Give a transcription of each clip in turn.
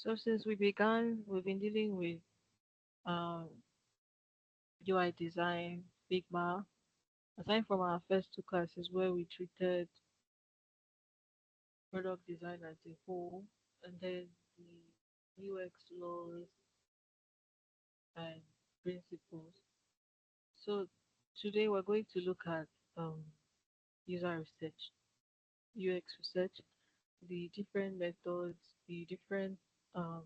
So since we began, we've been dealing with um, UI design, Figma. Aside from our first two classes where we treated product design as a whole, and then the UX laws and principles. So today we're going to look at um, user research, UX research, the different methods, the different um,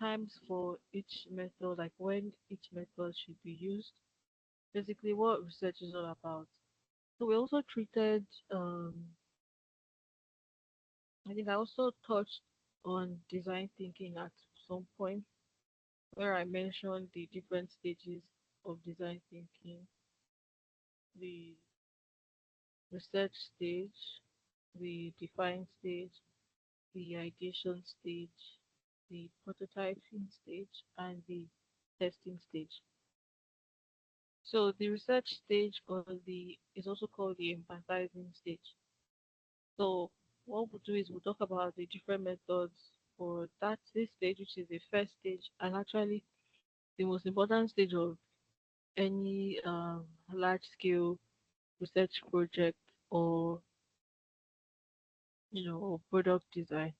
times for each method, like when each method should be used, basically what research is all about. So we also treated, I think I also touched on design thinking at some point where I mentioned the different stages of design thinking, the research stage, the define stage, the ideation stage, the prototyping stage, and the testing stage. So the research stage or the is also called the empathizing stage. So what we'll do is we'll talk about the different methods for that this stage, which is the first stage, and actually the most important stage of any large scale research project or or product design.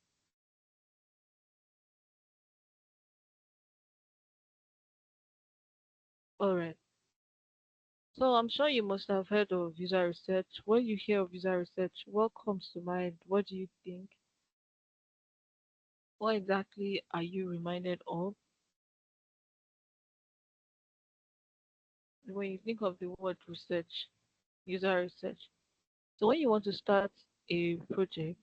All right. So I'm sure you must have heard of user research. When you hear of user research, what comes to mind? What do you think? What exactly are you reminded of when you think of the word research, user research? So when you want to start a project,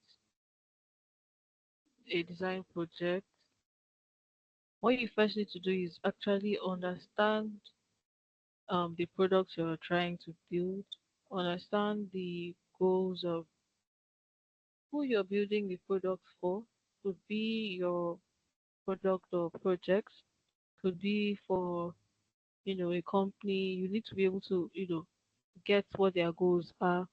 a design project, what you first need to do is actually understand the product you're trying to build, understand the goals of who you're building the product for, could be your product or projects, could be for, a company. You need to be able to, get what their goals are,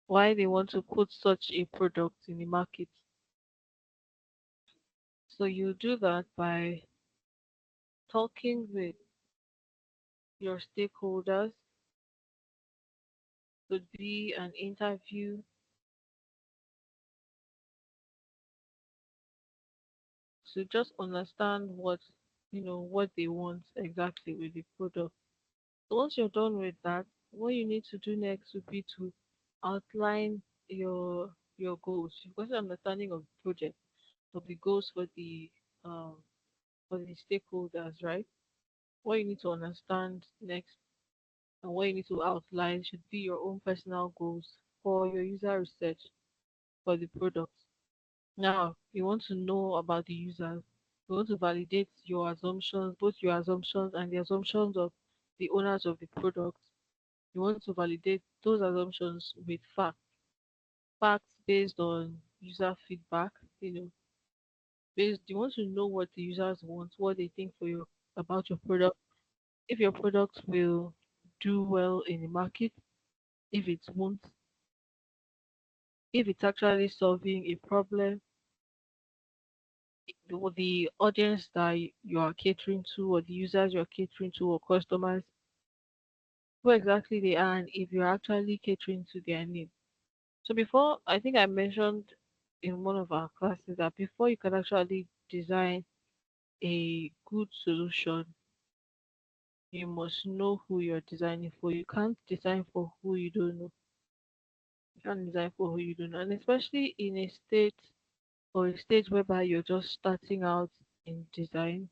why they want to put such a product in the market. So you do that by talking with your stakeholders, could be an interview, to just understand what they want exactly with the product. So once you're done with that, what you need to do next would be to outline your goals. You've got an understanding of the project, of the goals um for the stakeholders, right? What you need to understand next and what you need to outline should be your own personal goals for your user research for the product. Now, you want to know about the users. You want to validate your assumptions, both your assumptions and the assumptions of the owners of the product. You want to validate those assumptions with facts based on user feedback. Based, you want to know what the users want, what they think about your product, if your product will do well in the market, if it won't, if it's actually solving a problem, the audience that you are catering to, or the users you're catering to, or customers, who exactly they are, and if you're actually catering to their needs. So before, I think I mentioned in one of our classes that before you can actually design a good solution, you must know who you're designing for. You can't design for who you don't know. You can't design for who you don't know. And especially in a state or a stage whereby you're just starting out in design,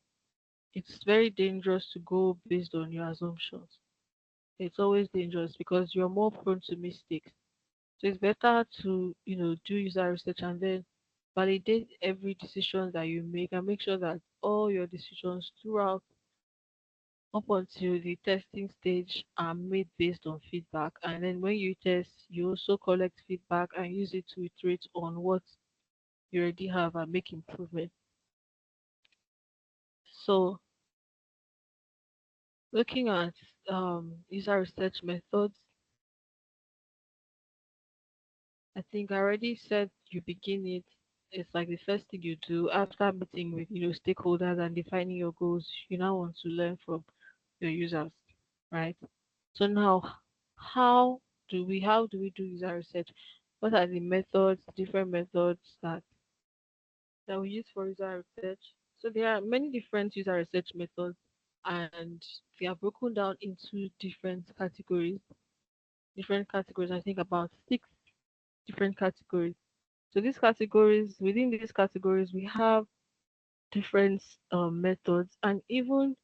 it's very dangerous to go based on your assumptions. It's always dangerous because you're more prone to mistakes. So it's better to, do user research and then validate every decision that you make and make sure that all your decisions throughout up until the testing stage are made based on feedback. And then when you test, you also collect feedback and use it to iterate on what you already have and make improvement. So looking at user research methods, I think I already said you begin it. it's like the first thing you do after meeting with stakeholders and defining your goals. You now want to learn from your users, right? So now, how how do we do user research? What are the methods, different methods that we use for user research? So there are many different user research methods, and they are broken down into different categories. Different categories. I think about six different categories. So these categories, within these categories, we have different methods, and even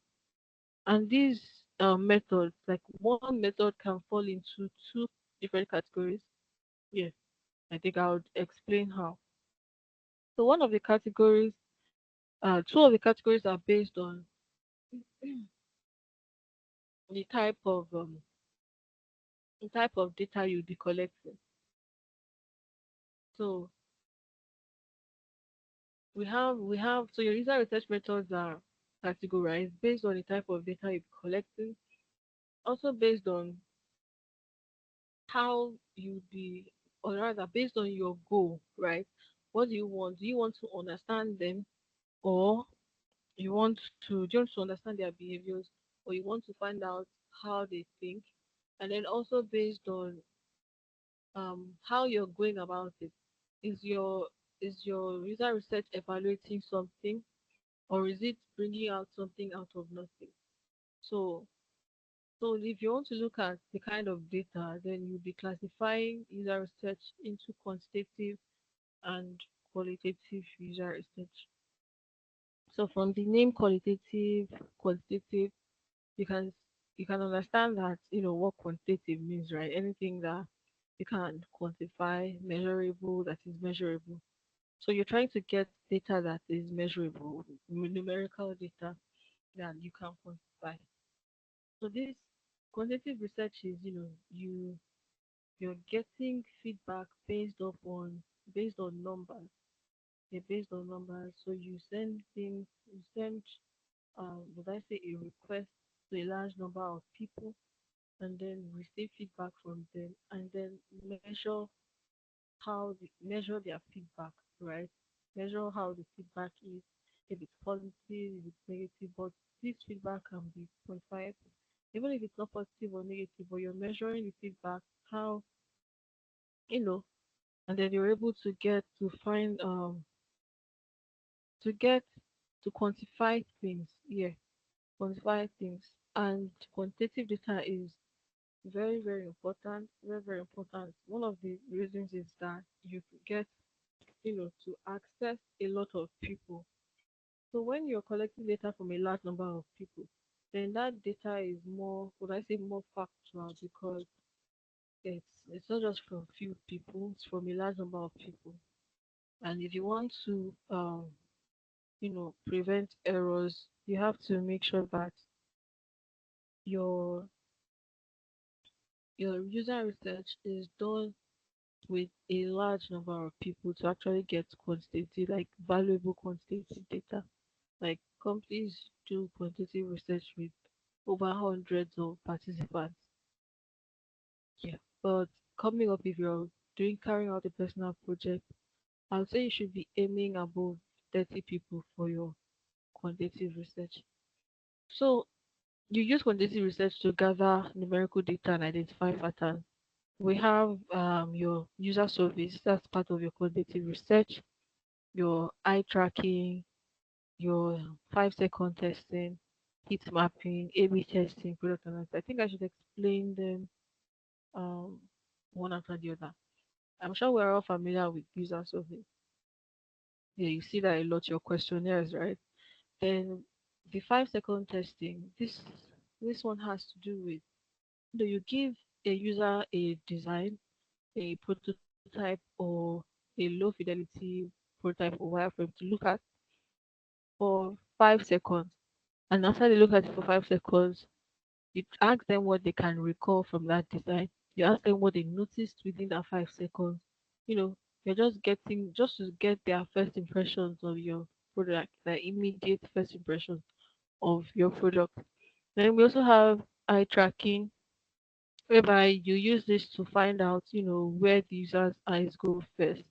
and these methods, like one method can fall into two different categories. Yeah, I think I would explain how. So one of the categories, two of the categories are based on the type of data you'll be collecting. So we have so your user research methods are categorized based on the type of data you're collecting, also based on how you be, or rather based on your goal, right? What do you want? Do you want to understand them, or do you want to understand their behaviors, or you want to find out how they think? And then also based on how you're going about it. Is your user research evaluating something, or is it bringing out something out of nothing? So So if you want to look at the kind of data, then you'll be classifying user research into quantitative and qualitative user research. So from the name quantitative, you can you can understand that what quantitative means, right? Anything that you can quantify, measurable, that is measurable. So you're trying to get data that is measurable, numerical data that you can quantify. So this quantitative research is, you're getting feedback based on numbers. They're based on numbers. So you send would I say a request to a large number of people, and then receive feedback from them, and then measure their feedback, right? Measure how the feedback is, if it's positive, if it's negative, but this feedback can be quantified. Even if it's not positive or negative, but you're measuring the feedback, how you know and then you're able to to get to quantify things. Yeah, quantify things. And quantitative data is very, very important. Very, very important. One of the reasons is that you get to access a lot of people. So when you're collecting data from a large number of people, then that data is more, would I say, more factual, because it's not just from few people, it's from a large number of people. And if you want to prevent errors, you have to make sure that your your user research is done with a large number of people to actually get quantitative, like valuable quantitative data. Like companies do quantitative research with over hundreds of participants. Yeah. But coming up, if you're doing carrying out a personal project, I would say you should be aiming above 30 people for your quantitative research. So you use quantitative research to gather numerical data and identify patterns. We have your user surveys, that's part of your quantitative research, your eye tracking, your 5 second testing, heat mapping, A/B testing, product analysis. I think I should explain them um, one after the other. I'm sure we're all familiar with user surveys. Yeah, you see that a lot, your questionnaires, right? Then the 5 second testing, this one has to do with, do you give a user a design, a prototype, or a low fidelity prototype or wireframe to look at for 5 seconds. And after they look at it for 5 seconds, you ask them what they can recall from that design. You ask them what they noticed within that 5 seconds. You know, you're just to get their first impressions of your product, the immediate first impressions of your product. Then we also have eye tracking, whereby you use this to find out, where the user's eyes go first.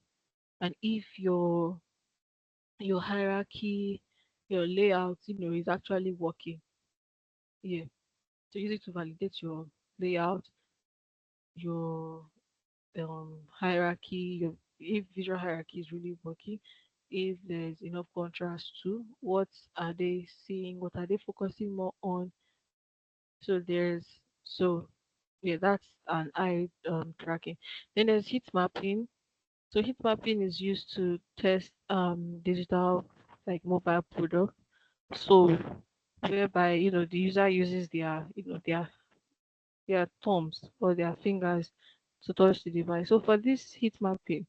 and if your hierarchy, your layout, is actually working. Yeah. So use it to validate your layout, your hierarchy, your if visual hierarchy is really working, if there's enough contrast too, what are they seeing, what are they focusing more on. So yeah, that's an eye tracking. Then there's heat mapping. So heat mapping is used to test digital like mobile product. So whereby the user uses their thumbs or their fingers to touch the device. So for this heat mapping,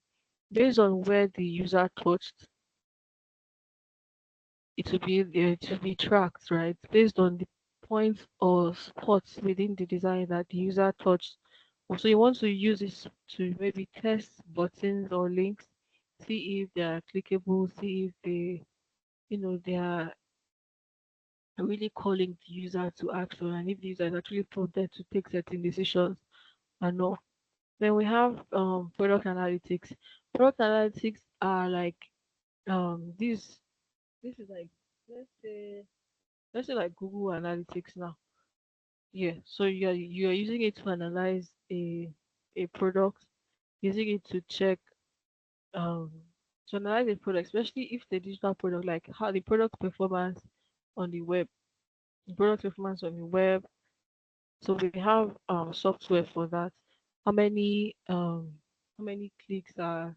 based on where the user touched, it will be tracked, right? Based on the points or spots within the design that the user touched. So you want to use this to maybe test buttons or links, see if they are clickable, see if they are really calling the user to action, and if the user is actually prompted to take certain decisions and all. Then we have product analytics. Product analytics are like this is like let's say let's say like Google Analytics now. Yeah. So you're using it to analyze a product, using it to check um to analyze a product, especially if the digital product, like how the product performance on the web, product performance on the web. So we have software for that. How many um how many clicks are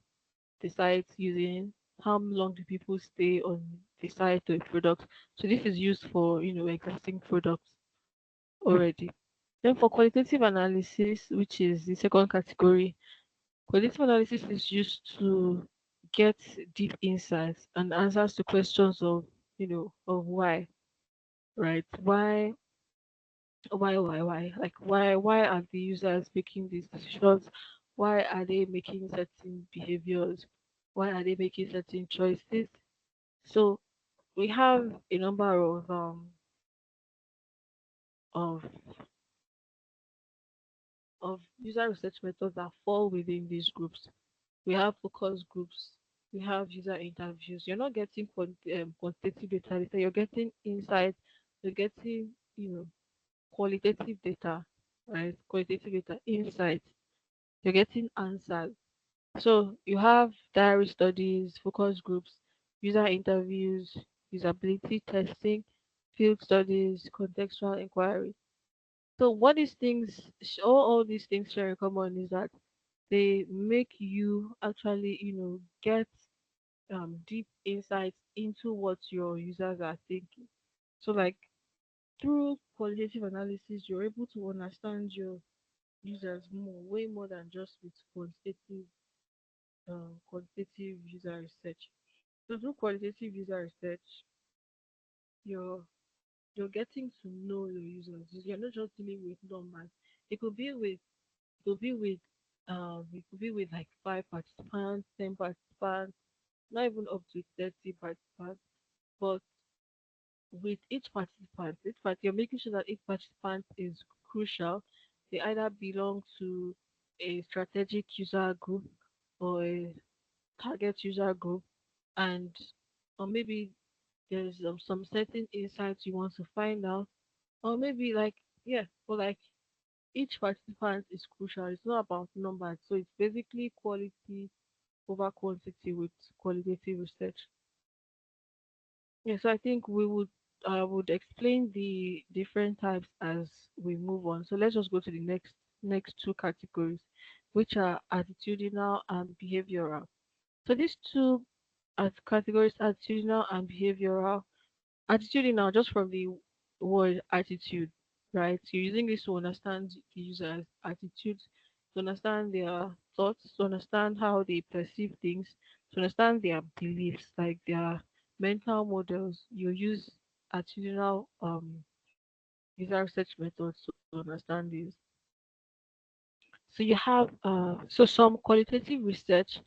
the site using, how long do people stay on the site or a product. So this is used for existing products already. Then for qualitative analysis, which is the second category, qualitative analysis is used to get deep insights and answers to questions of why, right? Why? Like why are the users making these decisions? Why are they making certain behaviors? Why are they making certain choices? So we have a number of of user research methods that fall within these groups. We have focus groups. We have user interviews. You're not getting quantitative data. You're getting insight. You're getting qualitative data, right? Qualitative data, insight. You're getting answers. So you have diary studies, focus groups, user interviews, usability testing, field studies, contextual inquiry. So what these things, all these things share in common is that they make you actually, get deep insights into what your users are thinking. So like through qualitative analysis, you're able to understand your users more, way more than just with quantitative user research. So through qualitative user research, you're you're getting to know your users. You're not just dealing with numbers. It could be with it could be with like 5 participants, 10 participants, not even up to 30 participants. But with each part, you're making sure that each participant is crucial. They either belong to a strategic user group or a target user group, and or maybe there's some certain insights you want to find out, or maybe like yeah, but like each participant is crucial. It's not about numbers, so it's basically quality over quantity with qualitative research. Yeah, so I think I would explain the different types as we move on. So let's just go to the next two categories, which are attitudinal and behavioral. So these two categories, attitudinal and behavioral. Attitudinal, just from the word attitude, right? You're using this to understand the user's attitude, to understand their thoughts, to understand how they perceive things, to understand their beliefs, like their mental models. You use attitudinal user research methods to understand these. So you have some qualitative research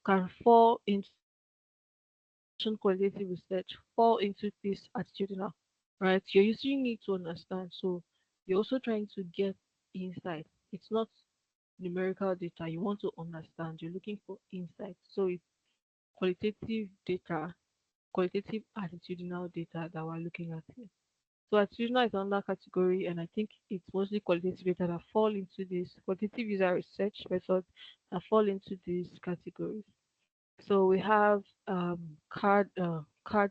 can fall into qualitative research, fall into this attitudinal, right? You're using it to understand. So you're also trying to get insight. It's not numerical data. You want to understand. You're looking for insight. So qualitative data, qualitative attitudinal data that we're looking at here. So attitudinal is another category, and I think it's mostly qualitative data that fall into this qualitative user research methods that fall into these categories. So we have card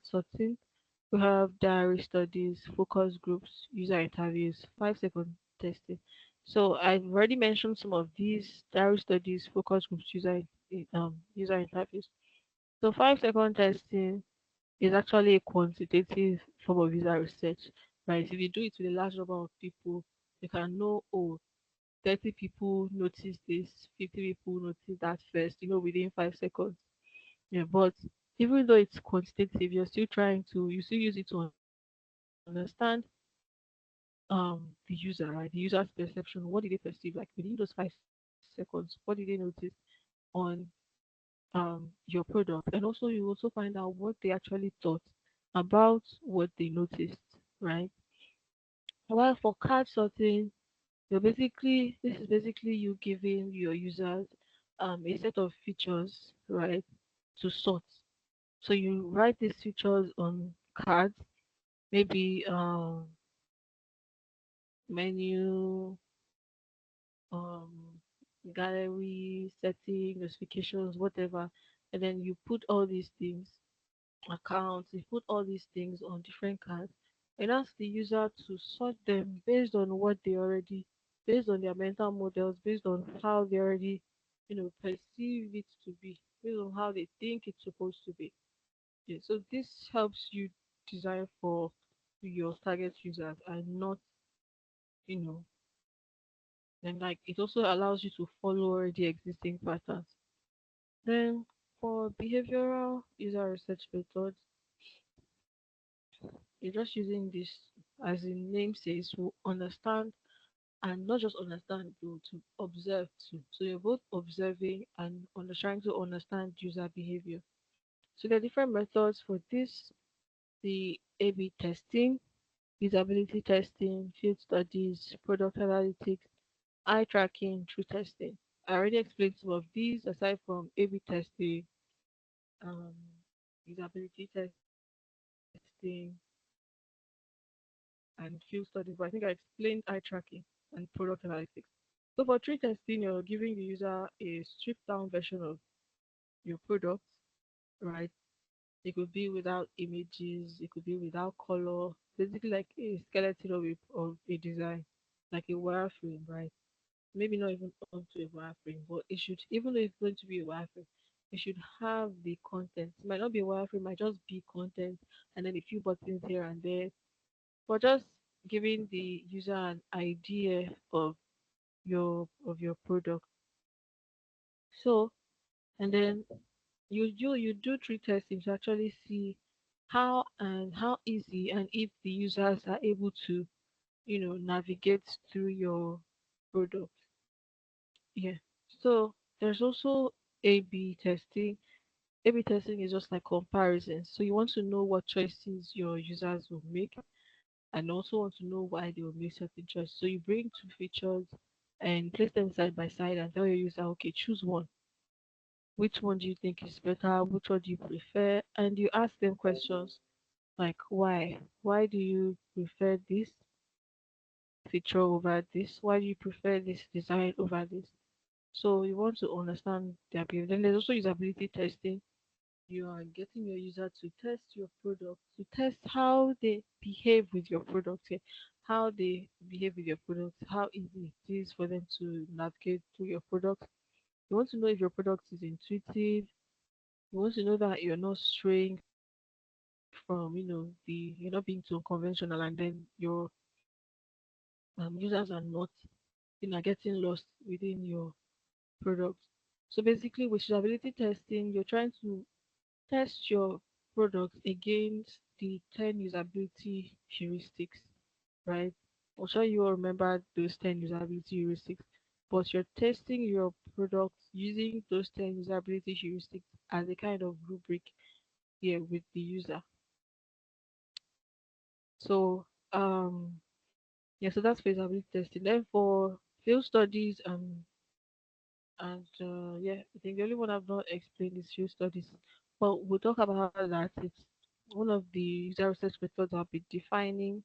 sorting, we have diary studies, focus groups, user interviews, 5 second testing. So I've already mentioned some of these diary studies, focus groups, user interviews. So 5 second testing is actually a quantitative form of user research, right? If you do it with a large number of people, you can know, oh, 30 people notice this, 50 people notice that first, within 5 seconds. Yeah, but even though it's quantitative, you still use it to understand the user, right? The user's perception. What did they perceive? Like within those 5 seconds, what did they notice on your product? And also you also find out what they actually thought about what they noticed, right? While for card sorting, this is basically you giving your users a set of features, right, to sort. So you write these features on cards, maybe menu, um, gallery, setting, notifications, whatever, and then you put all these things, accounts, you put all these things on different cards, and ask the user to sort them based on their mental models, based on how they already, perceive it to be, based on how they think it's supposed to be. Yeah, so this helps you design for your target users and not, you know, and like it also allows you to follow already existing patterns. Then for behavioral user research methods, you're just using this, as the name says, to understand and not just understand, to observe too. So you're both observing and trying to understand user behavior. So there are different methods for this: the A/B testing, usability testing, field studies, product analytics, eye tracking, through testing. I already explained some of these aside from A/B testing, um, usability testing, and field studies. But I think I explained eye tracking and product analytics. So for tree testing, you're giving the user a stripped down version of your product, right? It could be without images, it could be without color, basically like a skeleton of a design, like a wireframe, right? Maybe not even onto a wireframe, but it should, even though it's going to be a wireframe, it should have the content. It might not be a wireframe, it might just be content and then a few buttons here and there, but just giving the user an idea of your product. So, and then you do three testing to actually see how easy and if the users are able to navigate through your product. Yeah. So there's also A/B testing. A/B testing is just like comparison. So you want to know what choices your users will make, and also want to know why they will make certain choices. So you bring two features and place them side by side and tell your user, okay, choose one. Which one do you think is better? Which one do you prefer? And you ask them questions like why? Why do you prefer this feature over this? Why do you prefer this design over this? So you want to understand their behavior. Then there's also usability testing. You are getting your user to test your product, to test how they behave with your product, how they behave with your product, how easy it is for them to navigate through your product. You want to know if your product is intuitive. You want to know that you're not straying from, you're not being too unconventional, and then your users are not, getting lost within your product. So basically, with usability testing, you're trying to test your product against the 10 usability heuristics, right? I'm sure you all remember those 10 usability heuristics, but you're testing your product using those 10 usability heuristics as a kind of rubric here with the user. So, yeah, so that's feasibility testing. Then for field studies, and yeah, I think the only one I've not explained is field studies. But we'll talk about that. It's one of the user research methods I'll be defining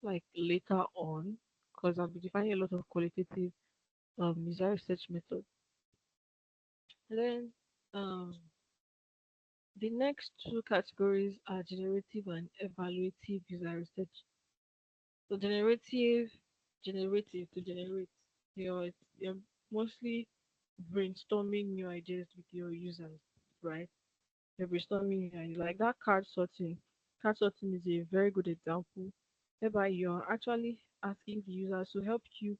like later on, because I'll be defining a lot of qualitative user research methods. Then the next two categories are generative and evaluative user research. So generative to generate. You're mostly brainstorming new ideas with your users, right? You're brainstorming new ideas. Like that card sorting. Card sorting is a very good example, whereby you're actually asking the users to help you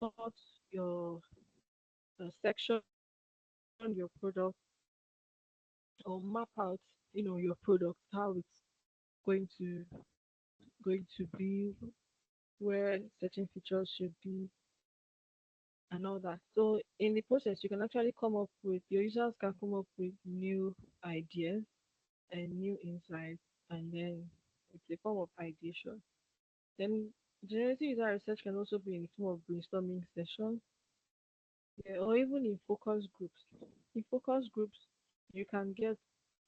sort your section, your product, or map out, your product, how it's going to be, where certain features should be, and all that. So in the process, you can actually come up with your users can come up with new ideas and new insights, and then it's a form of ideation. Then generative user research can also be in the form of brainstorming sessions, yeah, or even in focus groups. In focus groups, you can get.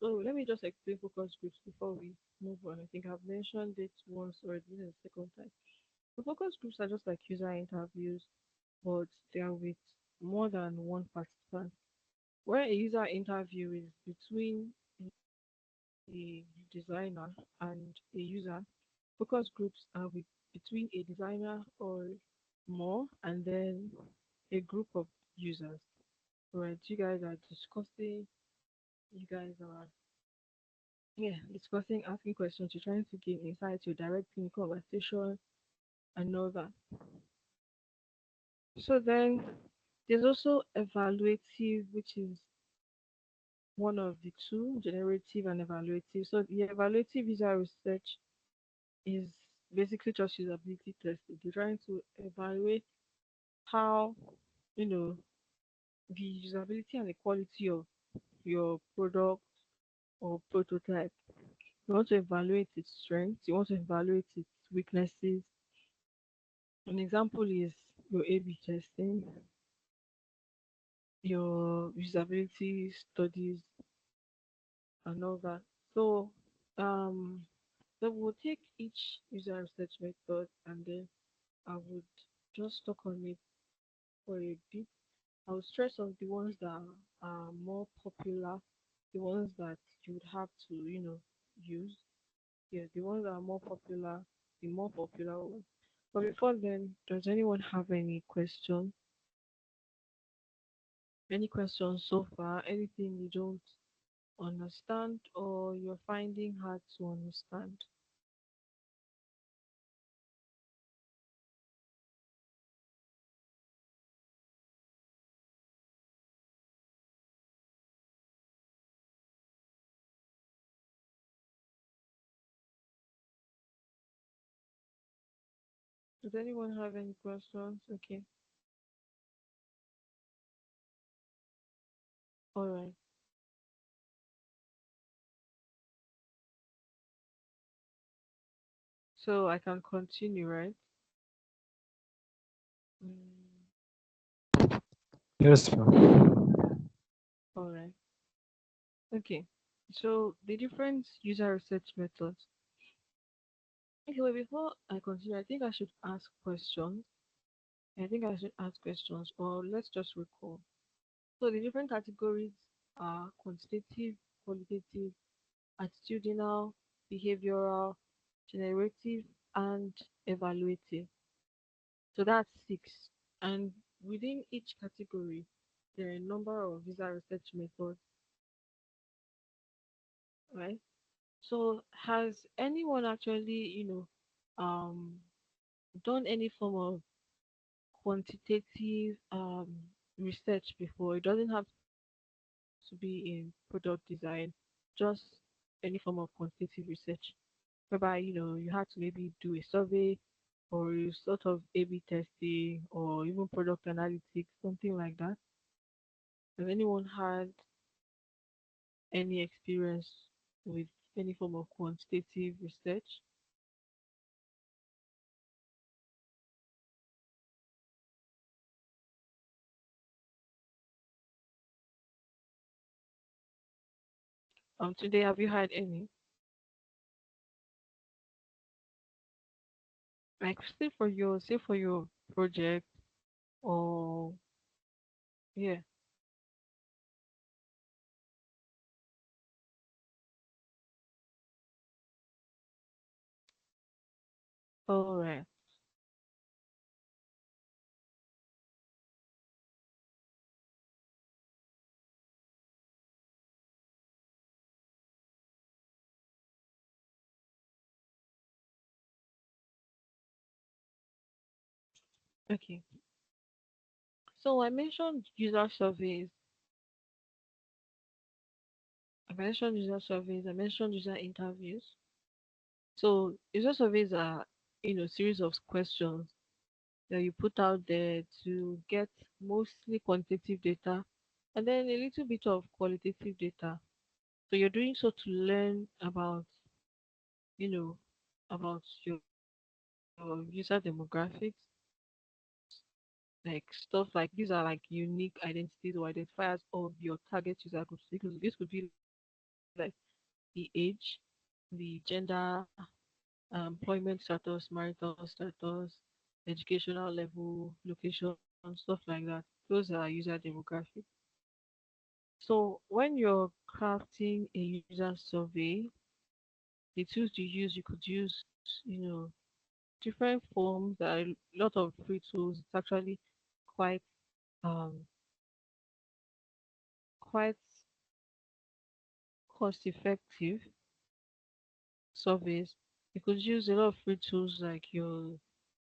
Oh, let me just explain focus groups before we move on. I think I've mentioned it once already. This is the second time. The focus groups are just like user interviews, but they are with more than one participant. Where a user interview is between a designer and a user, focus groups are with between a designer or more and then a group of users. Right, you guys are discussing, you guys are discussing, asking questions, you're trying to gain insights, you're directing conversation and all that. So then there's also evaluative, which is one of the two, generative and evaluative. So the evaluative user research is basically just usability testing. You're trying to evaluate how, you know, the usability and the quality of your product or prototype. You want to evaluate its strengths, you want to evaluate its weaknesses. An example is your A/B testing, your usability studies, and all that. So, um, so we'll take each user research method and then I would just talk on it for a bit. I will stress on the ones that are more popular, the ones that you would have to, use. Yeah, the ones that are more popular, the more popular ones. But before then, does anyone have any questions? Any questions so far? Anything you don't understand or you're finding hard to understand? Does anyone have any questions? Okay, all right. So I can continue, right? Mm, Yes, ma'am. all right. Okay. So the different user research methods. Okay, wait, before I continue, I think I should ask questions. I think I should ask questions, or let's just recall. So the different categories are quantitative, qualitative, attitudinal, behavioral, generative, and evaluative. So that's six. And within each category, there are a number of user research methods, right? So has anyone actually, done any form of quantitative research before? It doesn't have to be in product design, just any form of quantitative research, whereby you had to maybe do a survey or a sort of A/B testing or even product analytics, something like that. Has anyone had any experience with any form of quantitative research? Today, have you had any? Like, say for your project, or yeah. All right. Okay. So I mentioned user surveys. I mentioned user interviews. So user surveys are, series of questions that you put out there to get mostly quantitative data and then a little bit of qualitative data. So you're doing so to learn about, you know, about your user demographics, like stuff like these are like unique identities or identifiers of your target user group. So this could be like the age, the gender, employment status, marital status, educational level, location, stuff like that. Those are user demographics. So when you're crafting a user survey, the tools you could use, different forms. There are a lot of free tools. It's actually quite um quite cost effective surveys. You could use a lot of free tools like your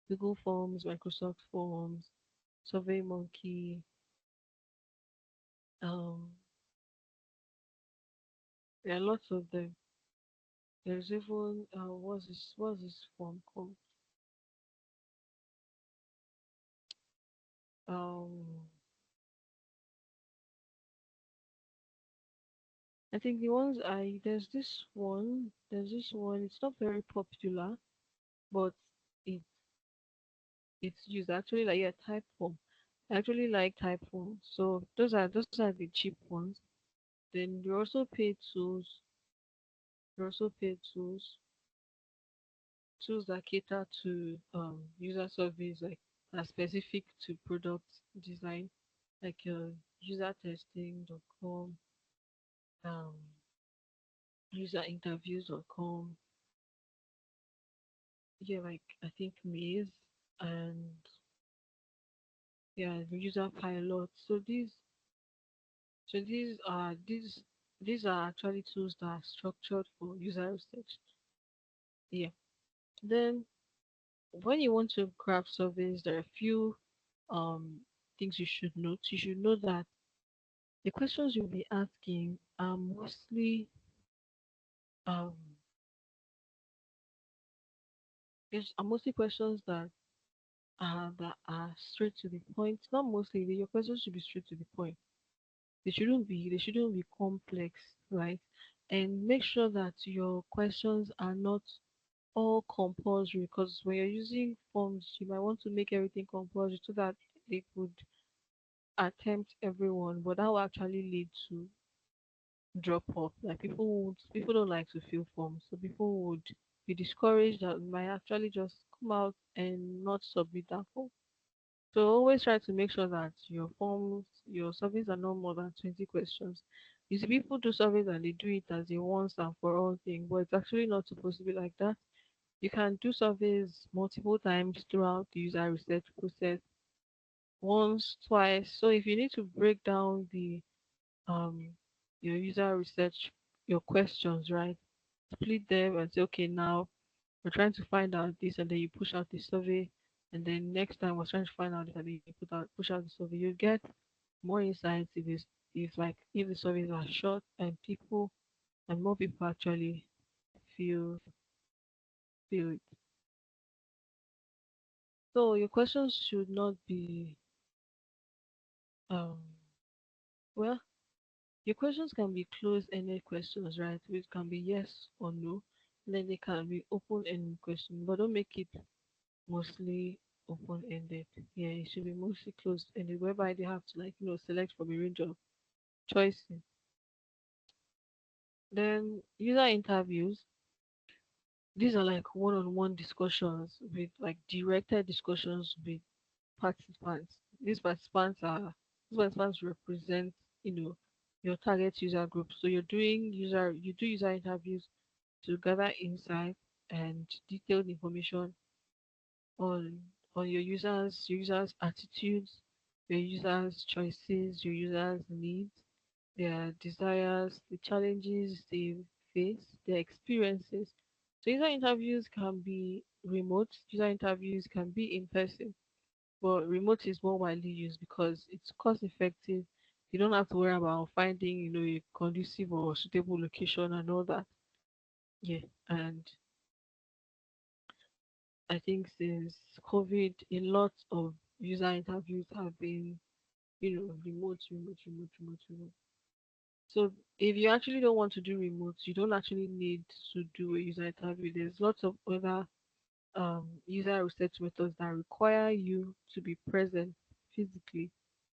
Google Forms, Microsoft Forms, SurveyMonkey. Um, there are lots of them. There's even what's this form called? Um, I think the ones I there's this one. It's not very popular, but it it's used actually like, yeah, Typeform. I actually like Typeform. So those are the cheap ones. Then there are also paid tools that cater to user surveys like are specific to product design, like usertesting.com, um, userinterviews.com, yeah, like I think Maze and yeah, user pilot. So these are actually tools that are structured for user research. Yeah. Then when you want to craft surveys, there are a few things you should note. You should know that the questions you'll be asking um are mostly questions that are straight to the point. Not mostly, your questions should be straight to the point. They shouldn't be complex, right? And make sure that your questions are not all compulsory, because when you're using forms, you might want to make everything compulsory so that they could attempt everyone, but that will actually lead to drop off. Like people don't like to fill forms, so people would be discouraged that might actually just come out and not submit that form. So always try to make sure that your surveys are not more than 20 questions. You see, people do surveys and they do it as a once and for all thing, but it's actually not supposed to be like that. You can do surveys multiple times throughout the user research process, once, twice. So if you need to break down the um your user research, your questions, right? Split them and say, okay, now we're trying to find out this, and then you push out the survey, and then next time we're trying to find out this, and then you push out the survey. You get more insights if the surveys are short and more people actually feel feel it. So your questions should not be um well, your questions can be closed-ended questions, right? Which can be yes or no. Then they can be open-ended questions, but don't make it mostly open-ended. Yeah, it should be mostly closed-ended, whereby they have to, like, select from a range of choices. Then user interviews, these are like one-on-one discussions with like directed discussions with participants. These participants represent, you know, your target user group. So you do user interviews to gather insight and detailed information on your users' attitudes, your users' choices, your users' needs, their desires, the challenges they face, their experiences. So user interviews can be remote, user interviews can be in person, but remote is more widely used because it's cost effective. You don't have to worry about finding, a conducive or suitable location and all that. Yeah. And I think since COVID, a lot of user interviews have been, remote. So if you actually don't want to do remote, you don't actually need to do a user interview. There's lots of other user research methods that require you to be present physically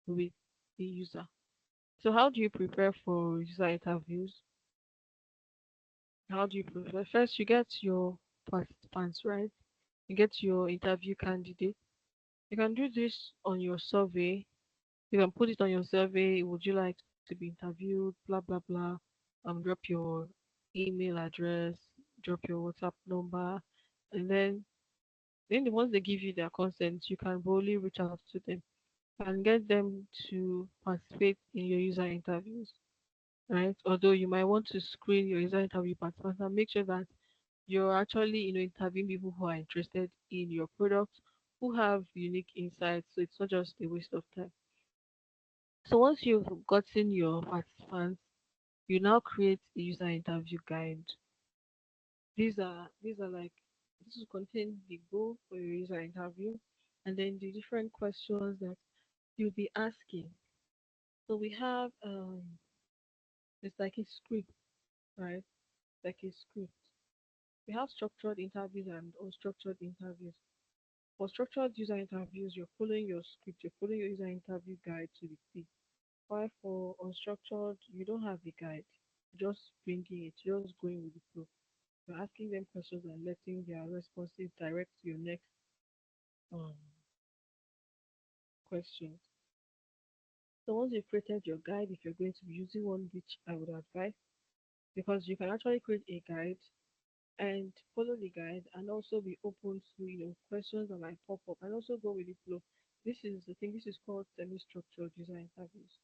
with the user. So how do you prepare for user interviews? How do you prepare? First, you get your participants, right? You get your interview candidate. You can do this on your survey. You can put it on your survey. Would you like to be interviewed? Blah blah blah. Drop your email address, drop your WhatsApp number, and once they give you their consent, you can boldly reach out to them and get them to participate in your user interviews, right? Although you might want to screen your user interview participants and make sure that you're actually, interviewing people who are interested in your product, who have unique insights, so it's not just a waste of time. So once you've gotten your participants, you now create a user interview guide. These are like this will contain the goal for your user interview and then the different questions that you'll be asking. So we have it's like a script, right? Like a script. We have structured interviews and unstructured interviews. For structured user interviews, you're following your script, you're following your user interview guide to the T. While for unstructured, you don't have a guide. You're just bringing it, you're just going with the flow. You're asking them questions and letting their responses direct to your next um, questions. So once you've created your guide, if you're going to be using one, which I would advise, because you can actually create a guide and follow the guide and also be open to questions that might pop up and also go with the flow. This is called semi-structured user interviews.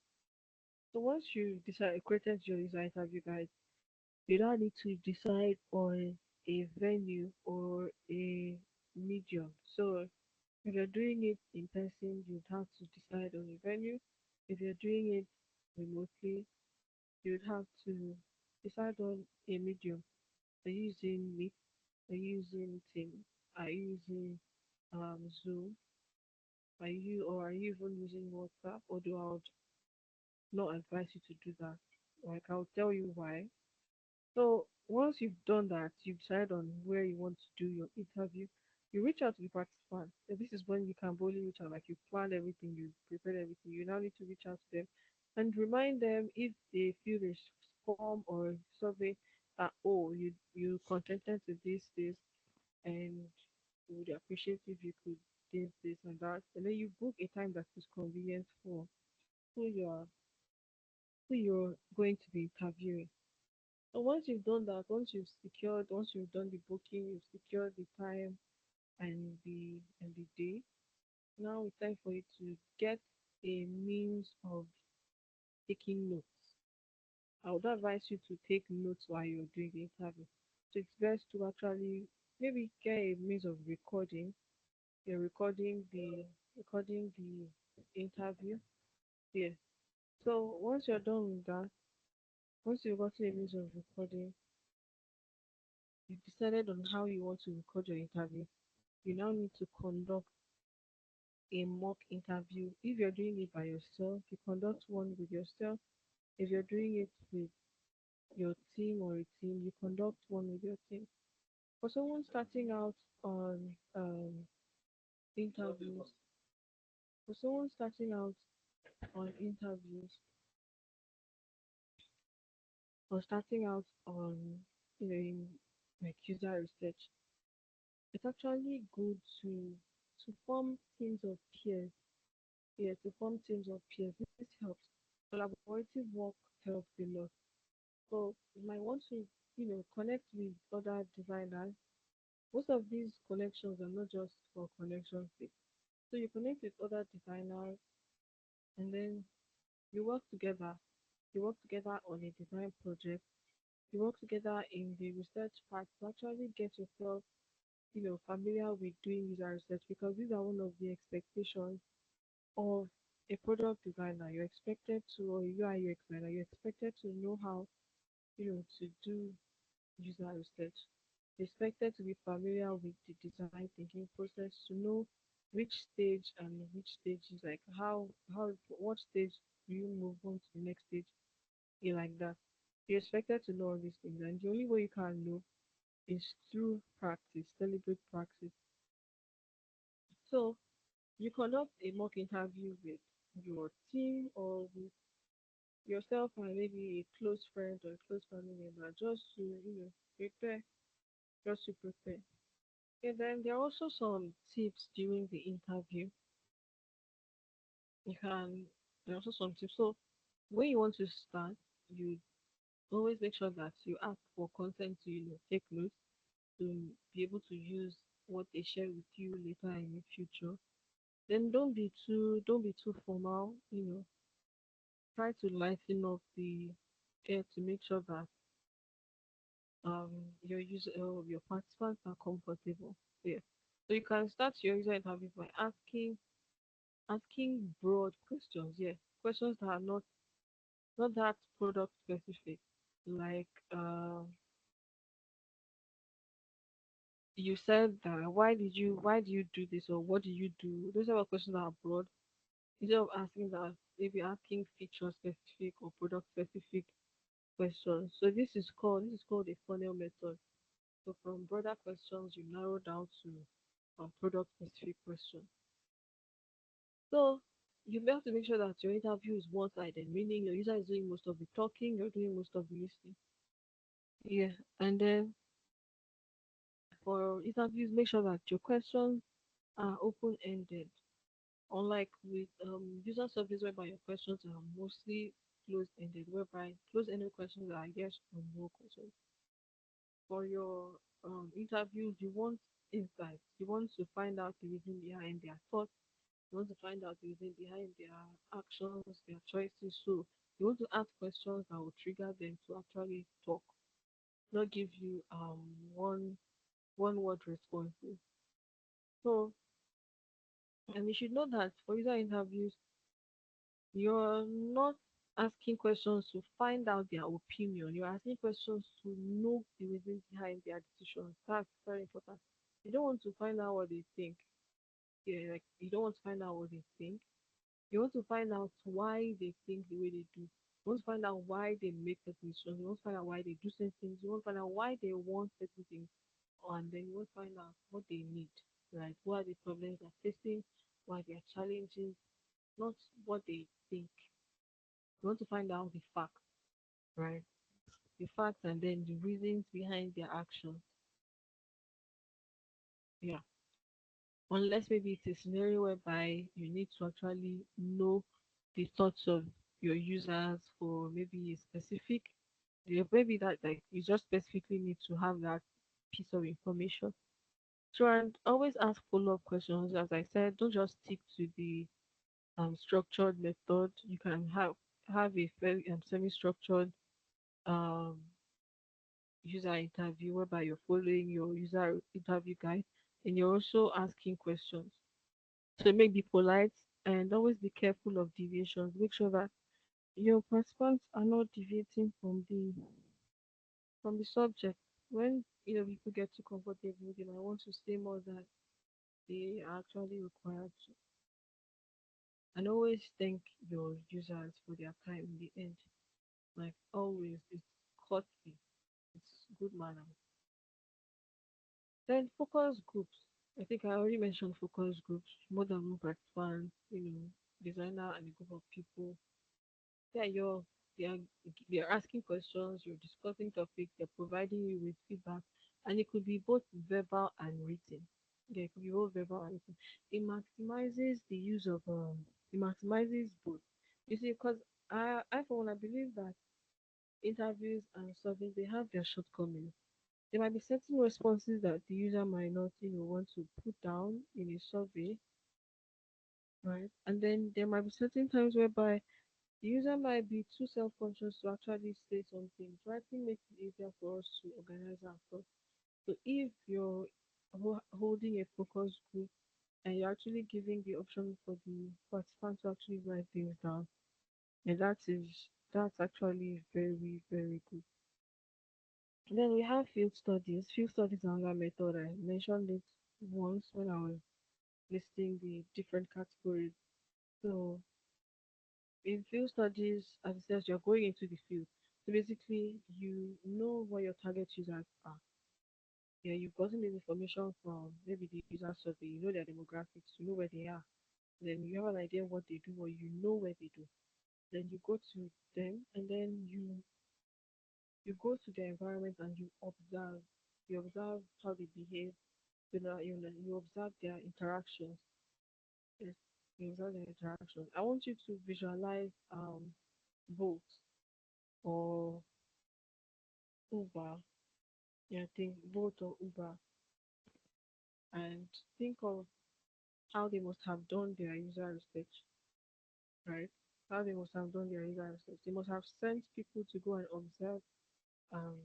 So once you decide created your user interview guide, you now need to decide on a venue or a medium. So if you're doing it in person, you'd have to decide on a venue. If you're doing it remotely, you'd have to decide on a medium. Are you using Meet? Are you using Teams? Are you using Zoom? Are you even using WhatsApp? Although I would not advise you to do that. Like I'll tell you why. So once you've done that, you've decided on where you want to do your interview, you reach out to the participant. So this is when you can boldly reach out, like you planned everything, you prepared everything. You now need to reach out to them and remind them if they feel a form or survey that you contented to this and we would appreciate if you could this and that. And then you book a time that is convenient for who you are who you're going to be interviewing. So once you've done that, once you've done the booking, you've secured the time and the day. Now it's time for you to get a means of taking notes. I would advise you to take notes while you're doing the interview. So it's best to actually maybe get a means of recording. You're recording the interview. Yeah. So once you're done with that, once you've gotten a means of recording, you've decided on how you want to record your interview. You now need to conduct a mock interview. If you're doing it by yourself, you conduct one with yourself. If you're doing it with your team or a team, you conduct one with your team. For someone starting out on interviews, for someone starting out on interviews, or starting out on in like user research, it's actually good to form teams of peers. Yeah, to form teams of peers. This helps. Collaborative work helps a lot. So you might want to, connect with other designers. Most of these connections are not just for connection's sake. So you connect with other designers and then you work together. You work together on a design project. You work together in the research part to actually get yourself, familiar with doing user research because these are one of the expectations of a product designer. You're expected to, or a UI UX designer, you're expected to know how, to do user research. You're expected to be familiar with the design thinking process, to know which stage and which stage is like how what stage do you move on to the next stage, like that. You're expected to know all these things, and the only way you can know is through practice, deliberate practice. So you conduct a mock interview with your team or with yourself and maybe a close friend or a close family member just to, prepare, just to prepare. And then there are also some tips during the interview. You can, there are also some tips. So when you want to start, you always make sure that you ask for consent to, take notes to be able to use what they share with you later in the future. Then don't be too formal, try to lighten up the air to make sure that um your participants are comfortable. Yeah. So you can start your user interview by asking broad questions. Yeah. Questions that are not that product specific. Like you said that why do you do this or what do you do? Those are questions that are broad. Instead of asking that, maybe asking feature specific or product specific questions. So this is called a funnel method. So from broader questions, you narrow down to product specific questions. So you have to make sure that your interview is one-sided, meaning your user is doing most of the talking, you're doing most of the listening. Yeah, and then for interviews, make sure that your questions are open-ended. Unlike with user surveys, whereby your questions are mostly closed-ended, whereby closed-ended questions are yes or no questions. For your interviews, you want insights. You want to find out the reason behind their thoughts. You want to find out the reason behind their actions, their choices. So you want to ask questions that will trigger them to actually talk, not give you one word responses. So and you should know that for user interviews, you're not asking questions to find out their opinion. You're asking questions to know the reasons behind their decisions. That's very important. You don't want to find out what they think. Yeah, like you don't want to find out what they think. You want to find out why they think the way they do. You want to find out why they make certain decisions. You want to find out why they do certain things. You want to find out why they want certain things. And then you want to find out what they need. Right? What are the problems they're facing? What are their challenges? Not what they think. You want to find out the facts, right? The facts and then the reasons behind their actions. Yeah. Unless maybe it's a scenario whereby you need to actually know the thoughts of your users for maybe a specific, yeah, maybe that like you just specifically need to have that piece of information. So and always ask follow-up questions. As I said, don't just stick to the structured method. You can have a very semi-structured um user interview whereby you're following your user interview guide and you're also asking questions. So make be polite and always be careful of deviations. Make sure that your participants are not deviating from the subject. When people get too comfortable, they might want to say more than they are actually required to. And always thank your users for their time in the end. Like always, it's courtesy, it's good manners. Then focus groups. I think I already mentioned focus groups, more than one participant, designer and a group of people. Yeah, your they are they are asking questions, you're discussing topics, they're providing you with feedback, and it could be both verbal and written. Yeah, it could be both verbal and written. It maximizes the use of it maximizes both. You see, because I for one I believe that interviews and surveys they have their shortcomings. There might be certain responses that the user might not, want to put down in a survey, right? And then there might be certain times whereby the user might be too self-conscious to actually say something. Writing makes it easier for us to organize our thoughts. So if you're holding a focus group and you're actually giving the option for the participants to actually write things down, and that's actually very, very good. Then we have field studies. Field studies are another method. I mentioned it once when I was listing the different categories. So in field studies, as it says, you're going into the field. So basically, you know what your target users are. Yeah, you've gotten this information from maybe the user survey. You know their demographics. You know where they are. Then you have an idea what they do, or you know where they do. Then you go to them, and then you go to their environment and you observe. You observe how they behave. You observe their interactions. Yes, you observe their interactions. I want you to visualize both or Uber. Yeah, think Bolt or Uber and think of how they must have done their user research, right? How they must have done their user research. They must have sent people to go and um,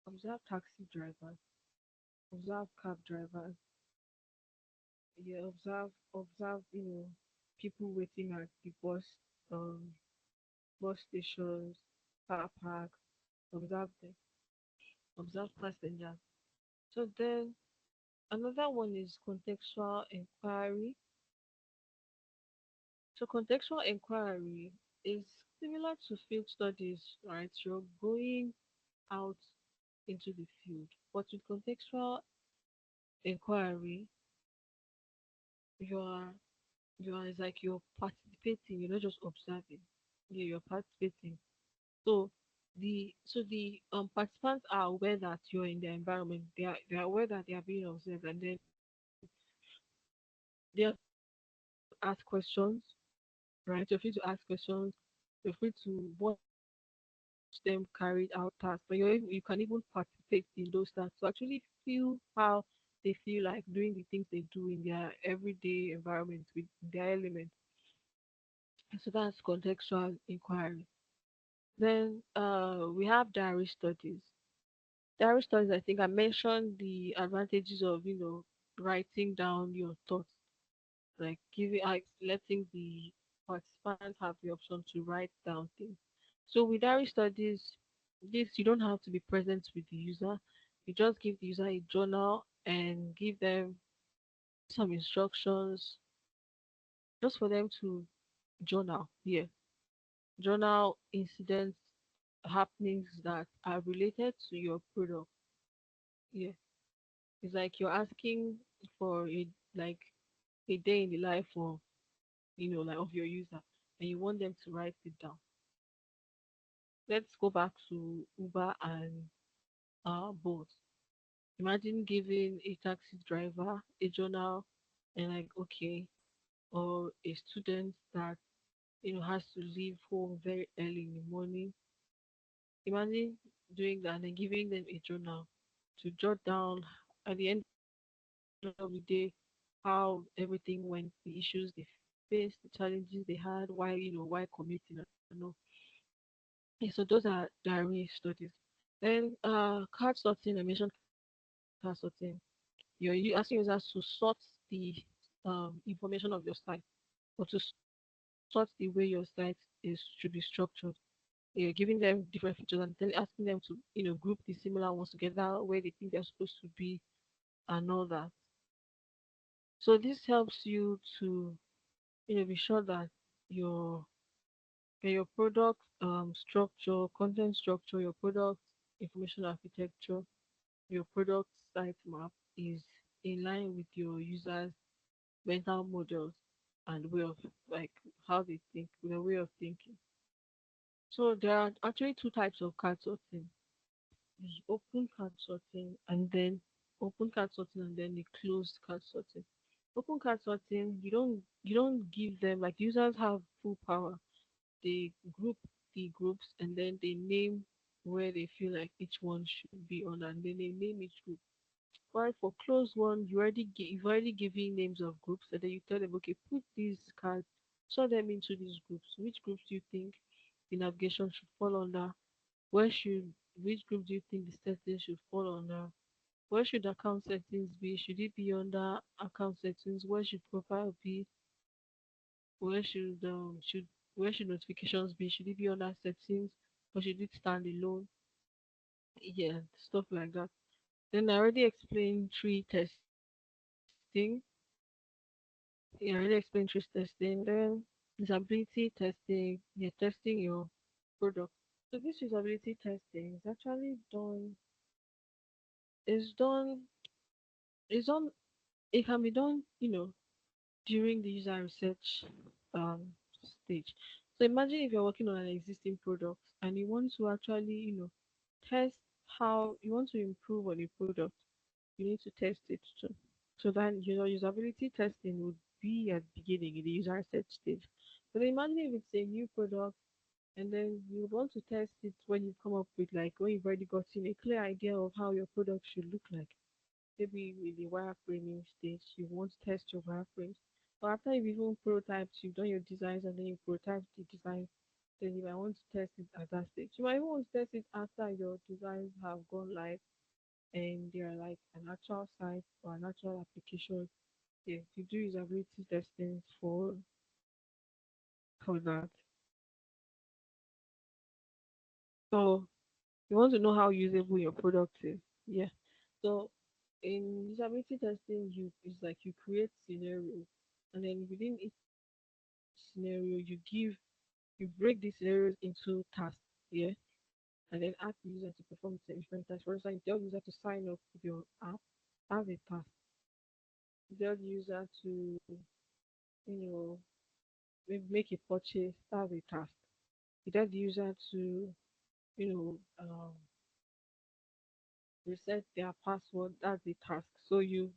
observe taxi drivers, observe cab drivers, yeah, observe, people waiting at the bus stations, car parks, observe them, observe passengers. So then another one is contextual inquiry. So contextual inquiry is similar to field studies, right? You're going out into the field, but with contextual inquiry, you are it's like you're participating. You're not just observing. Yeah, you're participating. So the participants are aware that you're in their environment. They are aware that they are being observed, and then they are free to ask questions, right? You're free to ask questions. You're free to watch them carried out tasks, but you can even participate in those tasks to actually feel how they feel like doing the things they do in their everyday environment with their element. So that's contextual inquiry. Then we have diary studies. Diary studies, I think I mentioned the advantages of writing down your thoughts, like letting the participants have the option to write down things. So with diary studies, this you don't have to be present with the user. You just give the user a journal and give them some instructions just for them to journal. Yeah, journal incidents, happenings that are related to your product. Yeah, it's like you're asking for like a day in the life of like of your user, and you want them to write it down. Let's go back to Uber and Bolt. Imagine giving a taxi driver a journal and like okay, or a student that has to leave home very early in the morning. Imagine doing that and then giving them a journal to jot down at the end of the day how everything went, the issues they faced, the challenges they had, why commuting and all. Yeah, so those are diary studies. Then card sorting, I mentioned card sorting. You're asking users to sort the information of your site or to sort the way your site is should be structured. You're giving them different features and then asking them to group the similar ones together where they think they're supposed to be and all that. So this helps you to be sure that your your product structure, content structure, your product information architecture, your product site map is in line with your users' mental models and way of like how they think, their way of thinking. So there are actually two types of card sorting: the open card sorting and then the closed card sorting. Open card sorting, you don't give them, like, users have full power. They group the groups and then they name where they feel like each one should be on, and then they name each group. While for closed one, you've already given names of groups, and then you tell them, okay, put these cards, sort them into these groups. Which groups do you think the navigation should fall under? Where should which group do you think the settings should fall under? Where should account settings be? Should it be under account settings? Where should profile be? Where should notifications be? Should it be under settings or should it stand alone? Yeah, stuff like that. Then I already explained tree testing. Yeah, I already explained tree testing. Then usability testing. You're testing your product. So this usability testing is actually done. Is done. Is done. It can be done. During the user research stage. So imagine if you're working on an existing product and you want to actually, test how you want to improve on the product. You need to test it too. So then, usability testing would be at the beginning in the user research stage. But then imagine if it's a new product and then you would want to test it when you come up with, like, when you've already gotten a clear idea of how your product should look like. Maybe with the wireframing stage, you want to test your wireframes. But after you've even prototyped, you've done your designs and then you prototype the design, then you might want to test it at that stage. You might even want to test it after your designs have gone live and they are like an actual site or an actual application. Yeah, you do usability testing for that. So you want to know how usable your product is. Yeah. So in usability testing, it's like you create scenarios, and then within each scenario, you break these scenarios into tasks. Yeah. And then ask the user to perform different tasks. For instance, you tell the user to sign up with your app, that's a task. You tell the user to, you know, maybe make a purchase, that's a task. You tell the user to, you know, reset their password, that's the task. So you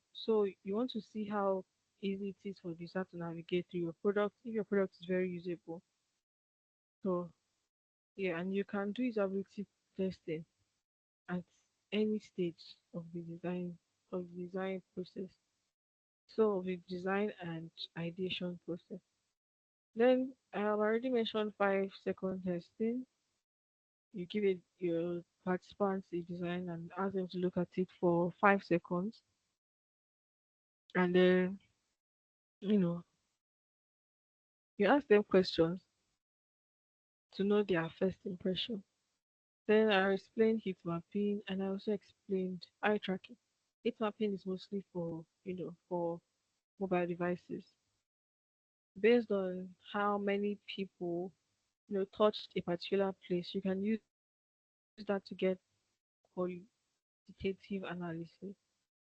want to see how easy it is for the user to navigate through your product if your product is very usable. So yeah, and you can do usability testing at any stage of the design process. So with design and ideation process. Then I have already mentioned 5 second testing. You give it your participants a design and ask them to look at it for 5 seconds, and then you know you ask them questions to know their first impression. Then I explained heat mapping and I also explained eye tracking. Heat mapping is mostly for mobile devices. Based on how many people touched a particular place, you can use that to get qualitative analysis.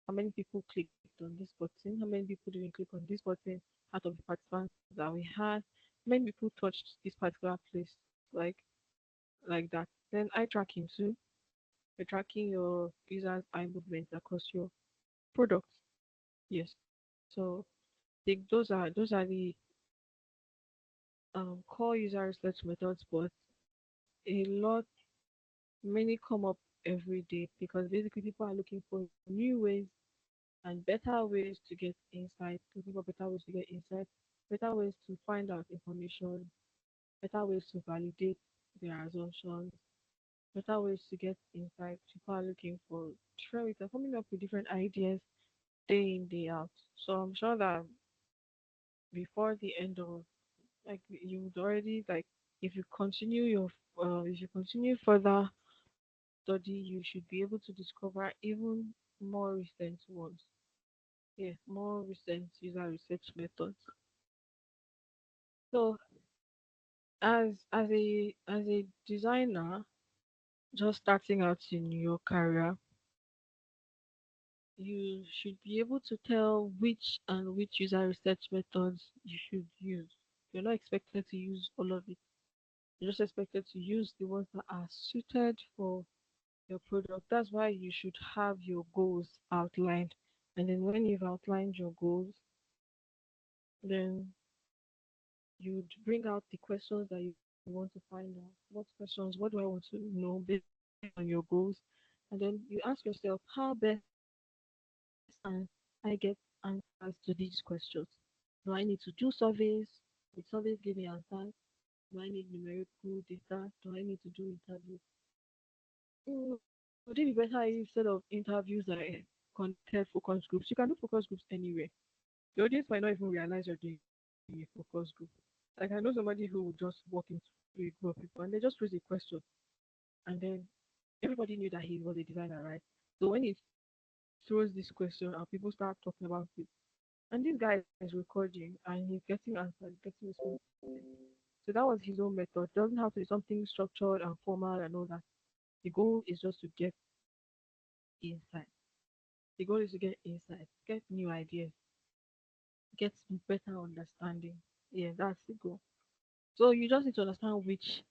How many people clicked on this button? How many people didn't click on this button out of the participants that we had? How many people touched this particular place? Like that. Then eye tracking too. You're tracking your users' eye movements across your products. Yes. So those are the core user research methods, but a lot many come up every day because basically people are looking for new ways and better ways to get insight, looking for better ways to get insight, better ways to find out information, better ways to validate their assumptions, better ways to get insight. People are looking for different ways, they're coming up with different ideas day in, day out. So I'm sure that before the end of, like, you would already, like, if you continue further study, you should be able to discover even more recent ones. Yeah, more recent user research methods. So as a designer just starting out in your career, you should be able to tell which user research methods you should use. You're not expected to use all of it. You're just expected to use the ones that are suited for your product. That's why you should have your goals outlined. And then when you've outlined your goals, then you'd bring out the questions that you want to find out. What questions, what do I want to know based on your goals? And then you ask yourself, how best can I get answers to these questions? Do I need to do surveys? Will surveys give me answers? Do I need numerical data? Do I need to do interviews? Would it be better if instead of interviews I conducted focus groups? You can do focus groups anywhere. The audience might not even realize you're doing a focus group. Like I know somebody who would just walk into a group of people and they just raise a question, and then everybody knew that he was a designer, right? So when he throws this question and people start talking about it, and this guy is recording and he's getting answers, getting responses. So that was his own method. Doesn't have to be something structured and formal and all that. The goal is just to get insight. The goal is to get insight, get new ideas, get better understanding. Yeah, that's the goal. So you just need to understand which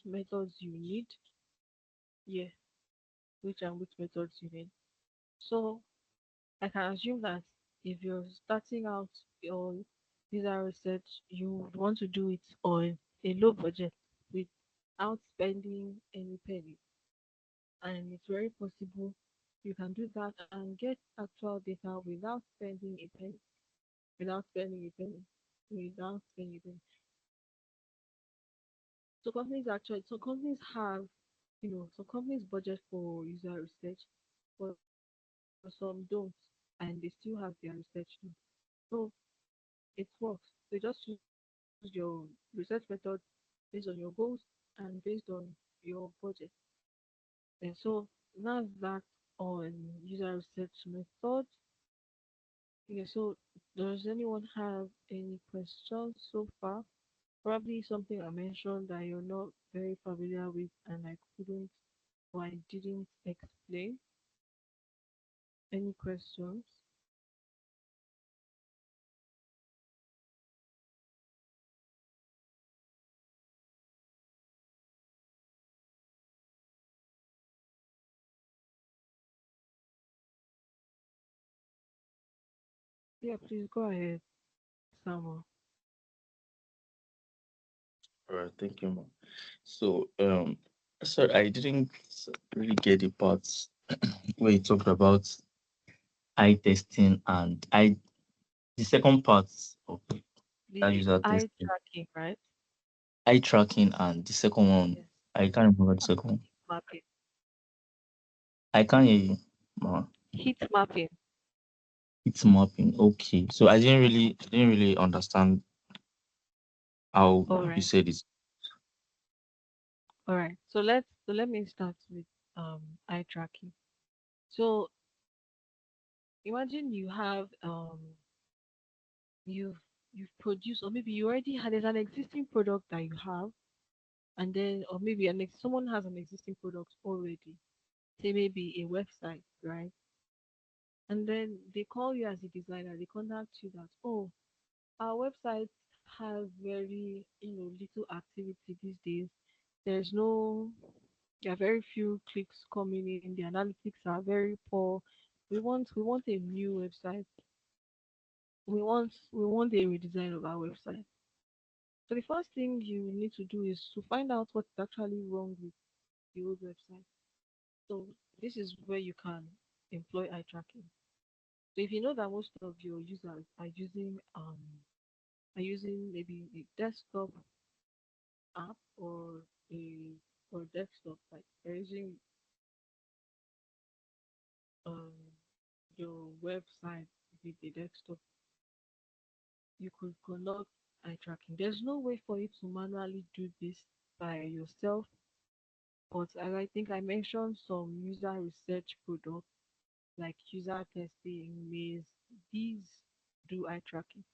methods you need. Yeah, which and which methods you need. So I can assume that if you're starting out your visa research, you would want to do it on a low budget without spending any penny. And it's very possible you can do that and get actual data without spending a penny, without spending a penny, without spending a penny. So companies have, some companies budget for user research, but some don't, and they still have their research too. So it works. They just use your research method based on your goals and based on your budget. And so that's that on user research method. Yeah, so does anyone have any questions so far? Probably something I mentioned that you're not very familiar with and I couldn't or I didn't explain. Any questions? Yeah, please go ahead, Samuel. All right, thank you, ma'am. So, sorry, I didn't really get the parts where you talked about eye testing and the second part of that The user eye testing, tracking, right? eye tracking, and the second one, Yes. I can't remember the second one. Mapping. I can't hear you, ma'am. Heat mapping. It's mapping. Okay, so I didn't really understand how All you right. said it. All right. So let me start with eye tracking. So imagine you've you've produced, or maybe you already had there's an existing product that you have, and then or maybe someone has an existing product already, say maybe a website, right? And then they call you as a designer, they contact you that, oh, our website has very, little activity these days. There's no There are very few clicks coming in, the analytics are very poor. We want a new website. We want a redesign of our website. So the first thing you need to do is to find out what's actually wrong with the old website. So this is where you can employ eye tracking. So if you know that most of your users are using maybe a desktop app or desktop, like they're using um your website with the desktop, you could conduct eye tracking. There's no way for you to manually do this by yourself, but as I think I mentioned some user research products like user testing, maze, these do eye tracking.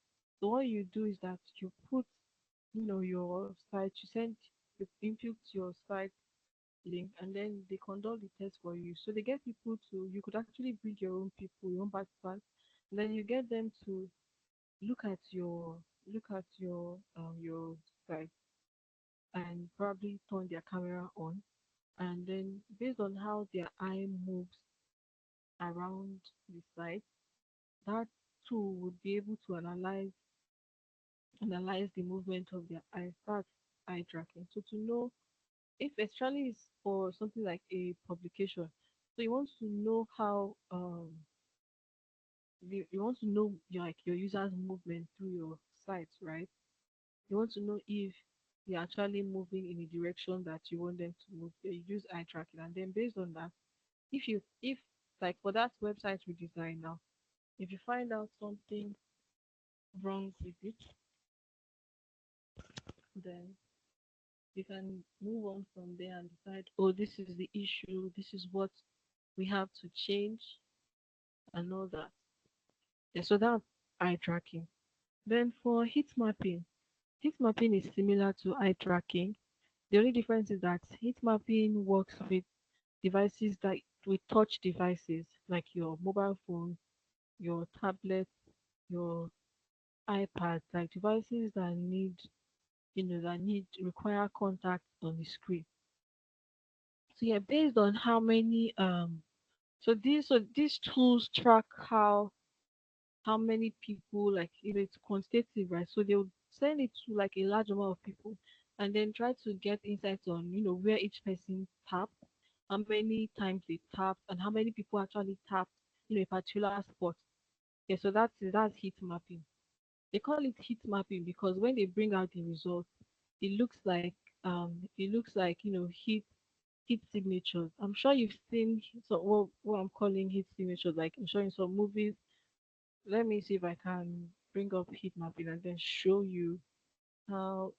So what you do is that you put, your site, you input your site link, and then they conduct the test for you. So they get people to, you could actually bring your own people, your own participants, and then you get them to look at your site and probably turn their camera on, and then based on how their eye moves around the site, that tool would be able to analyze the movement of their eyes. That's eye tracking. So to know if especially is for something like a publication, so you want to know how you want to know your users movement through your site, right? You want to know if they're actually moving in the direction that you want them to move. You use eye tracking, and then based on that, if like for that website redesign now, if you find out something wrong with it, then you can move on from there and decide, oh, this is the issue, this is what we have to change, and all that. Yeah, so that's eye tracking. Then for heat mapping is similar to eye tracking. The only difference is that heat mapping works with devices that with touch devices like your mobile phone, your tablet, your iPad, like devices that need require contact on the screen. So yeah, based on how many these tools track how many people, like it's quantitative, right? So they'll send it to like a large amount of people and then try to get insights on where each person tapped, how many times they tapped, and how many people actually tapped a particular spot. Yeah, so that's heat mapping. They call it heat mapping because when they bring out the results, it looks like heat signatures. I'm sure you've seen what I'm calling heat signatures. Like I'm sure in some movies. Let me see if I can bring up heat mapping and then show you how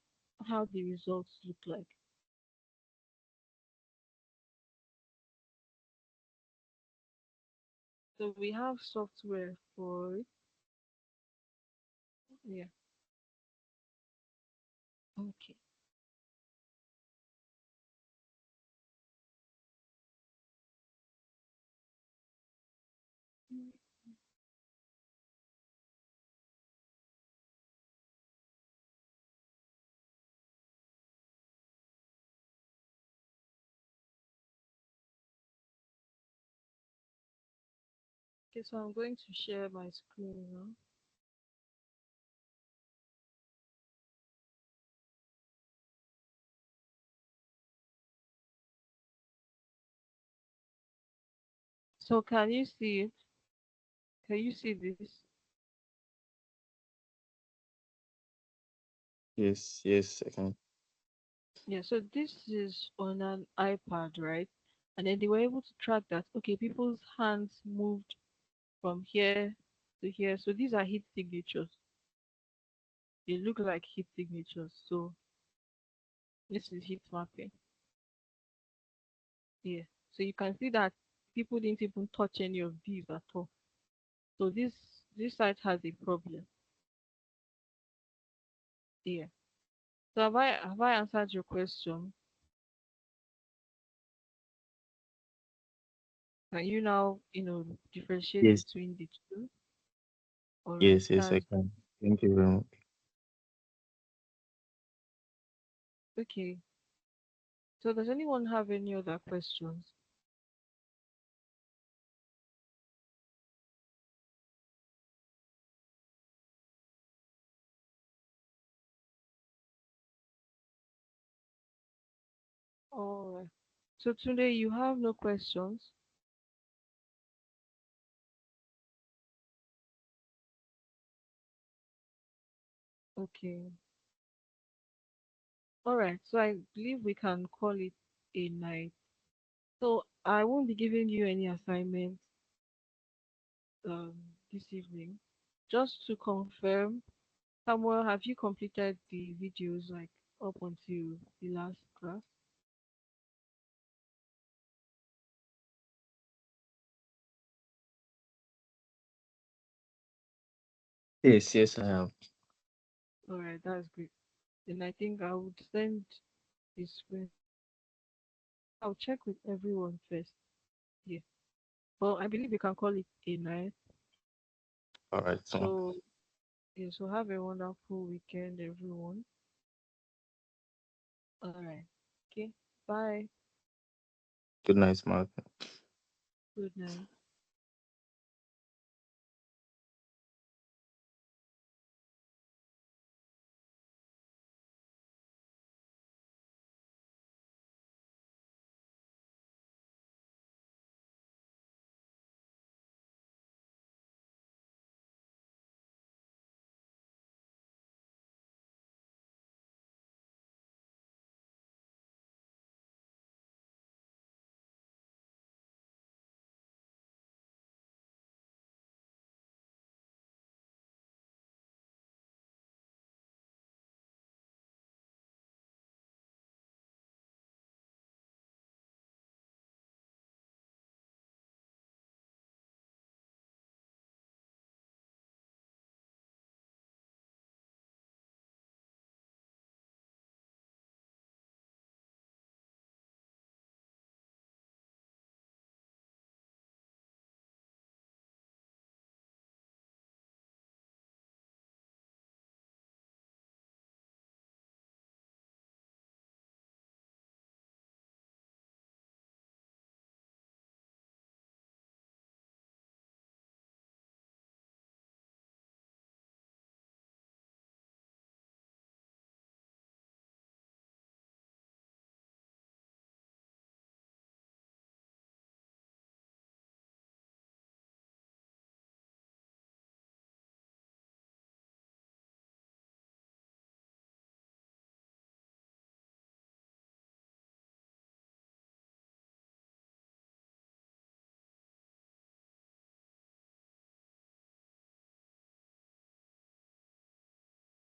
how the results look like. So we have software for it. Yeah. Okay. Okay, so I'm going to share my screen now. So can you see it? Can you see this? Yes, yes, I can. Yeah, so this is on an iPad, right? And then they were able to track that, okay, people's hands moved from here to here. So these are heat signatures. They look like heat signatures. So this is heat mapping. Yeah. So you can see that people didn't even touch any of these at all. So this site has a problem. Yeah. So have I answered your question? Can you now, differentiate Yes, between the two? All right. yes, yes, I That's can. Thank you very much. okay. So does anyone have any other questions? All right. So today you have no questions. Okay. All right. So I believe we can call it a night. So I won't be giving you any assignments um this evening. Just to confirm, Samuel, have you completed the videos like up until the last class? Yes, yes, I have. All right, that's great. Then I think I would send this screen. I'll check with everyone first. Yeah. Well, I believe we can call it a night. All right, so So yeah, so have a wonderful weekend, everyone. All right. Okay. Bye. Good night, Mark. Good night.